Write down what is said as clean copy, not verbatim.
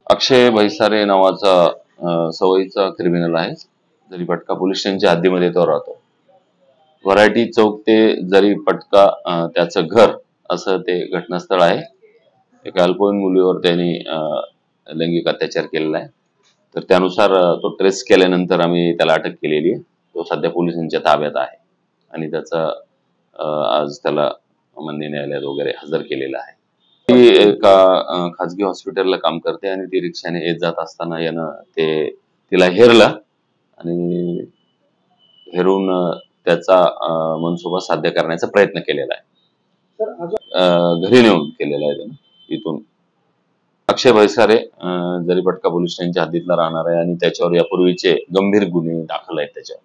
अक्षय भैसारे नावाचा सवयीचा क्रिमिनल आहे. जरीपटका पोलीस स्टेशनच्या हद्दीमध्ये तो राहतो. व्हरायटी चौक ते जरीपटका त्याचं घर असं ते घटनास्थळ आहे. एका अल्पवयीन मुलीवर त्यांनी लैंगिक अत्याचार केलेला आहे. तर त्यानुसार तो ट्रेस केल्यानंतर आम्ही त्याला अटक केलेली आहे. तो सध्या पोलिसांच्या ताब्यात आहे आणि त्याचा आज त्याला माननीय न्यायालयात वगैरे हजर केलेला आहे. ती एका खाजगी हॉस्पिटलला काम करते आणि ती रिक्षाने येत जात असताना यानं तिला हेरलं आणि हेरून त्याचा मनसुबा साध्य करण्याचा प्रयत्न केलेला आहे. घरी नेऊन केलेला आहे त्यानं. इथून अक्षय भैसारे जरीपटका पोलीस स्टेशनच्या हद्दीतला राहणार आहे आणि त्याच्यावर यापूर्वीचे गंभीर गुन्हे दाखल आहेत त्याच्यावर.